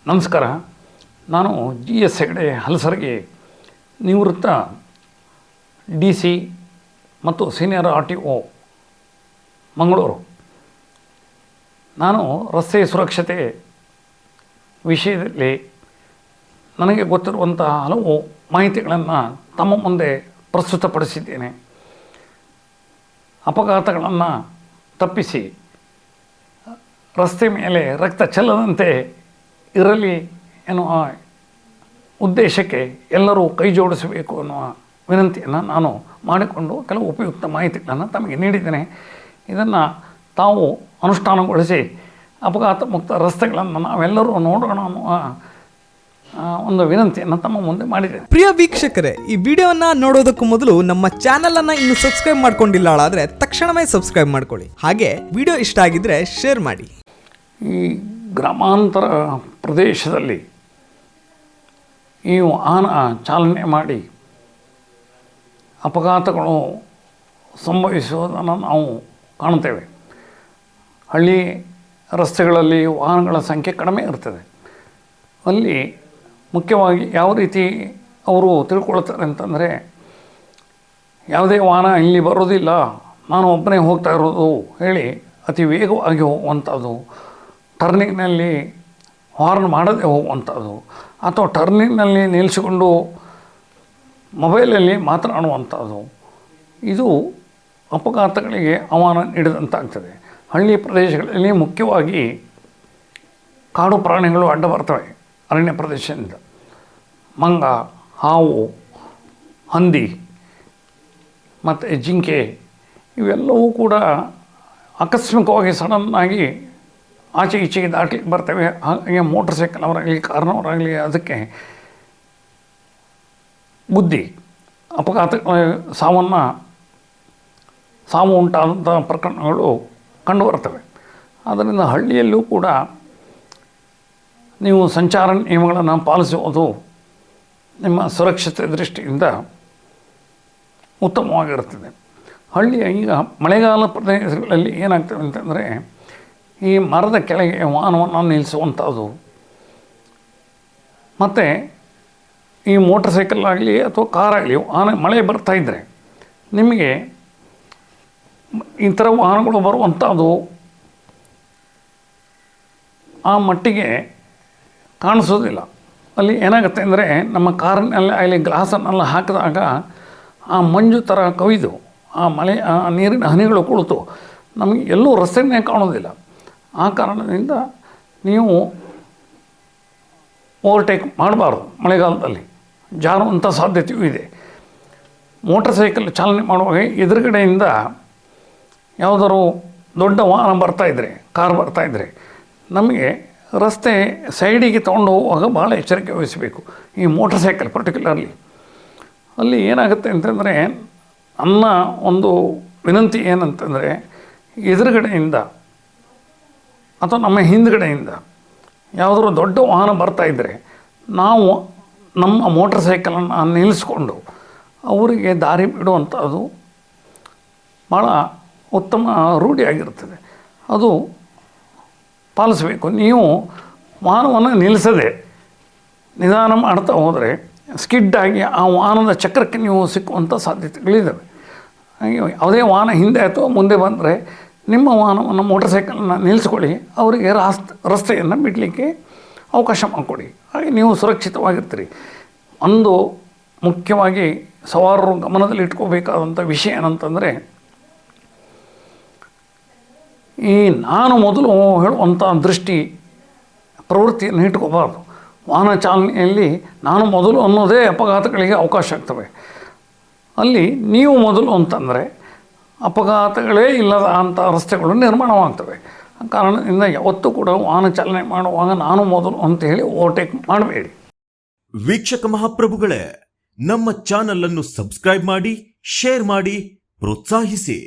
ನಮಸ್ಕಾರ. ನಾನು GS ಹೆಗಡೆ ಹಲಸರಗಿ, ನಿವೃತ್ತ DC ಮತ್ತು ಸೀನಿಯರ್ RTO ಮಂಗಳೂರು. ನಾನು ರಸ್ತೆ ಸುರಕ್ಷತೆ ವಿಷಯದಲ್ಲಿ ನನಗೆ ಗೊತ್ತಿರುವಂಥ ಹಲವು ಮಾಹಿತಿಗಳನ್ನು ತಮ್ಮ ಮುಂದೆ ಪ್ರಸ್ತುತಪಡಿಸಿದ್ದೇನೆ. ಅಪಘಾತಗಳನ್ನು ತಪ್ಪಿಸಿ ರಸ್ತೆ ಮೇಲೆ ರಕ್ತ ಚೆಲ್ಲದಂತೆ ಇರಲಿ ಎನ್ನುವ ಉದ್ದೇಶಕ್ಕೆ ಎಲ್ಲರೂ ಕೈ ಜೋಡಿಸಬೇಕು ಅನ್ನುವ ವಿನಂತಿಯನ್ನು ನಾನು ಮಾಡಿಕೊಂಡು ಕೆಲವು ಉಪಯುಕ್ತ ಮಾಹಿತಿಗಳನ್ನು ತಮಗೆ ನೀಡಿದ್ದೇನೆ. ಇದನ್ನು ತಾವು ಅನುಷ್ಠಾನಗೊಳಿಸಿ ಅಪಘಾತ ಮುಕ್ತ ರಸ್ತೆಗಳನ್ನು ನಾವೆಲ್ಲರೂ ನೋಡೋಣ ಅನ್ನುವ ಒಂದು ವಿನಂತಿಯನ್ನು ತಮ್ಮ ಮುಂದೆ ಮಾಡಿದ್ದೇನೆ. ಪ್ರಿಯ ವೀಕ್ಷಕರೇ, ಈ ವಿಡಿಯೋವನ್ನು ನೋಡೋದಕ್ಕೂ ಮೊದಲು ನಮ್ಮ ಚಾನಲನ್ನು ಇನ್ನೂ ಸಬ್ಸ್ಕ್ರೈಬ್ ಮಾಡ್ಕೊಂಡಿಲ್ಲ ಆದರೆ ತಕ್ಷಣವೇ ಸಬ್ಸ್ಕ್ರೈಬ್ ಮಾಡ್ಕೊಳ್ಳಿ. ಹಾಗೆ ವಿಡಿಯೋ ಇಷ್ಟ ಆಗಿದ್ರೆ ಶೇರ್ ಮಾಡಿ. ಈ ಗ್ರಾಮಾಂತರ ಪ್ರದೇಶದಲ್ಲಿ ಈ ವಾಹನ ಚಾಲನೆ ಮಾಡಿ ಅಪಘಾತಗಳು ಸಂಭವಿಸುವುದನ್ನು ನಾವು ಕಾಣ್ತೇವೆ. ಹಳ್ಳಿ ರಸ್ತೆಗಳಲ್ಲಿ ವಾಹನಗಳ ಸಂಖ್ಯೆ ಕಡಿಮೆ ಇರ್ತದೆ. ಅಲ್ಲಿ ಮುಖ್ಯವಾಗಿ ಯಾವ ರೀತಿ ಅವರು ತಿಳ್ಕೊಳ್ತಾರೆ ಅಂತಂದರೆ, ಯಾವುದೇ ವಾಹನ ಇಲ್ಲಿ ಬರೋದಿಲ್ಲ, ನಾನು ಒಬ್ಬನೇ ಹೋಗ್ತಾ ಇರೋದು ಹೇಳಿ ಅತಿ ವೇಗವಾಗಿ ಹೋಗುವಂಥದ್ದು, ಟರ್ನಿಂಗ್ನಲ್ಲಿ ಹಾರ್ನ್ ಮಾಡದೆ ಹೋಗುವಂಥದ್ದು, ಅಥವಾ ಟರ್ನಿಂಗ್ನಲ್ಲಿ ನಿಲ್ಲಿಸಿಕೊಂಡು ಮೊಬೈಲಲ್ಲಿ ಮಾತನಾಡುವಂಥದ್ದು, ಇದು ಅಪಘಾತಗಳಿಗೆ ಆಹ್ವಾನ ನೀಡಿದಂತಾಗ್ತದೆ. ಹಳ್ಳಿ ಪ್ರದೇಶಗಳಲ್ಲಿ ಮುಖ್ಯವಾಗಿ ಕಾಡು ಪ್ರಾಣಿಗಳು ಅಡ್ಡ ಬರ್ತವೆ. ಅರಣ್ಯ ಪ್ರದೇಶದಿಂದ ಮಂಗ, ಹಾವು, ಹಂದಿ ಮತ್ತು ಜಿಂಕೆ ಇವೆಲ್ಲವೂ ಕೂಡ ಆಕಸ್ಮಿಕವಾಗಿ ಸಡನ್ನಾಗಿ ಆಚೆ ಈಚೆಗೆ ದಾಟಲಿಕ್ಕೆ ಬರ್ತವೆ. ಹಾಗೆ ಮೋಟ್ರ್ ಸೈಕಲ್ ಅವರಾಗಲಿ ಕಾರ್ನವರಾಗಲಿ ಅದಕ್ಕೆ ಬುದ್ಧಿ ಅಪಘಾತಗಳ ಸಾವು ಉಂಟಾದಂಥ ಪ್ರಕರಣಗಳು ಕಂಡುಬರ್ತವೆ. ಆದ್ದರಿಂದ ಹಳ್ಳಿಯಲ್ಲೂ ಕೂಡ ನೀವು ಸಂಚಾರ ನಿಯಮಗಳನ್ನು ಪಾಲಿಸುವುದು ನಿಮ್ಮ ಸುರಕ್ಷತೆ ದೃಷ್ಟಿಯಿಂದ ಉತ್ತಮವಾಗಿರುತ್ತದೆ. ಹಳ್ಳಿಯ ಈಗ ಮಳೆಗಾಲ ಪ್ರದೇಶಗಳಲ್ಲಿ ಏನಾಗ್ತದೆ ಅಂತಂದರೆ, ಈ ಮರದ ಕೆಳಗೆ ವಾಹನವನ್ನು ನಿಲ್ಲಿಸುವಂಥದ್ದು, ಮತ್ತು ಈ ಮೋಟ್ರ್ ಸೈಕಲ್ ಆಗಲಿ ಅಥವಾ ಕಾರಾಗಲಿ ಮಳೆ ಬರ್ತಾಯಿದ್ರೆ ನಿಮಗೆ ಈ ಥರ ವಾಹನಗಳು ಬರುವಂಥದ್ದು ಆ ಮಟ್ಟಿಗೆ ಕಾಣಿಸೋದಿಲ್ಲ. ಅಲ್ಲಿ ಏನಾಗುತ್ತೆ ಅಂದರೆ, ನಮ್ಮ ಕಾರಿನಲ್ಲಿ ಅಲ್ಲಿ ಗ್ಲಾಸನ್ನೆಲ್ಲ ಹಾಕಿದಾಗ ಆ ಮಂಜು ಥರ ಕವಿದು ಆ ನೀರಿನ ಹನಿಗಳು ಕುಳಿತು ನಮಗೆ ಎಲ್ಲೂ ರಸ್ತೆಯೇ ಕಾಣೋದಿಲ್ಲ. ಆ ಕಾರಣದಿಂದ ನೀವು ಓವರ್ಟೇಕ್ ಮಾಡಬಾರ್ದು. ಮಳೆಗಾಲದಲ್ಲಿ ಜಾರುವಂಥ ಸಾಧ್ಯತೆಯೂ ಇದೆ. ಮೋಟರ್ ಸೈಕಲ್ ಚಾಲನೆ ಮಾಡುವಾಗ ಎದುರುಗಡೆಯಿಂದ ಯಾವುದಾದ್ರು ದೊಡ್ಡ ವಾಹನ ಬರ್ತಾಯಿದ್ರೆ, ಕಾರ್ ಬರ್ತಾಯಿದ್ರೆ, ನಮಗೆ ರಸ್ತೆ ಸೈಡಿಗೆ ತೊಗೊಂಡು ಹೋಗುವಾಗ ಭಾಳ ಎಚ್ಚರಿಕೆ ವಹಿಸಬೇಕು. ಈ ಮೋಟರ್ ಸೈಕಲ್ ಪರ್ಟಿಕ್ಯುಲರ್ಲಿ ಅಲ್ಲಿ ಏನಾಗುತ್ತೆ ಅಂತಂದರೆ, ನನ್ನ ಒಂದು ವಿನಂತಿ ಏನಂತಂದರೆ, ಎದುರುಗಡೆಯಿಂದ ಅಥವಾ ನಮ್ಮ ಹಿಂದುಗಡೆಯಿಂದ ಯಾವುದಾದ್ರು ದೊಡ್ಡ ವಾಹನ ಬರ್ತಾಯಿದ್ರೆ ನಾವು ನಮ್ಮ ಮೋಟರ್ ಸೈಕಲನ್ನು ನಿಲ್ಲಿಸ್ಕೊಂಡು ಅವರಿಗೆ ದಾರಿ ಬಿಡುವಂಥದ್ದು ಭಾಳ ಉತ್ತಮ ರೂಢಿಯಾಗಿರ್ತದೆ. ಅದು ಪಾಲಿಸಬೇಕು. ನೀವು ವಾಹನವನ್ನು ನಿಲ್ಲಿಸದೆ ನಿಧಾನ ಮಾಡ್ತಾ ಹೋದರೆ ಸ್ಕಿಡ್ಡಾಗಿ ಆ ವಾಹನದ ಚಕ್ರಕ್ಕೆ ನೀವು ಸಿಕ್ಕುವಂಥ ಸಾಧ್ಯತೆಗಳಿದ್ದಾವೆ. ಹಾಗೆ ಯಾವುದೇ ವಾಹನ ಹಿಂದೆ ಅಥವಾ ಮುಂದೆ ಬಂದರೆ ನಿಮ್ಮ ವಾಹನವನ್ನು ಮೋಟರ್ ಸೈಕಲನ್ನು ನಿಲ್ಲಿಸ್ಕೊಳ್ಳಿ, ಅವರಿಗೆ ರಸ್ತೆಯನ್ನು ಬಿಡಲಿಕ್ಕೆ ಅವಕಾಶ ಮಾಡಿಕೊಡಿ. ಹಾಗೆ ನೀವು ಸುರಕ್ಷಿತವಾಗಿರ್ತೀರಿ. ಒಂದು ಮುಖ್ಯವಾಗಿ ಸವಾರರು ಗಮನದಲ್ಲಿ ಇಟ್ಕೋಬೇಕಾದಂಥ ವಿಷಯ ಏನಂತಂದರೆ, ಈ ನಾನು ಮೊದಲು ಹೇಳುವಂಥ ದೃಷ್ಟಿ ಪ್ರವೃತ್ತಿಯನ್ನು ಇಟ್ಕೋಬಾರ್ದು. ವಾಹನ ಚಾಲನೆಯಲ್ಲಿ ನಾನು ಮೊದಲು ಅನ್ನೋದೇ ಅಪಘಾತಗಳಿಗೆ ಅವಕಾಶ ಆಗ್ತವೆ. ಅಲ್ಲಿ ನೀವು ಮೊದಲು ಅಂತಂದರೆ ಅಪಘಾತಗಳೇ ಇಲ್ಲದ ಅಂಥ ರಸ್ತೆಗಳು ನಿರ್ಮಾಣವಾಗ್ತವೆ. ಕಾರಣದಿಂದ ಯಾವತ್ತೂ ಕೂಡ ವಾಹನ ಚಾಲನೆ ಮಾಡುವಾಗ ನಾನು ಮೊದಲು ಅಂತ ಹೇಳಿ ಓವರ್ಟೇಕ್ ಮಾಡಬೇಡಿ. ವೀಕ್ಷಕ ಮಹಾಪ್ರಭುಗಳೇ, ನಮ್ಮ ಚಾನಲ್ ಅನ್ನು ಸಬ್ಸ್ಕ್ರೈಬ್ ಮಾಡಿ, ಶೇರ್ ಮಾಡಿ, ಪ್ರೋತ್ಸಾಹಿಸಿ.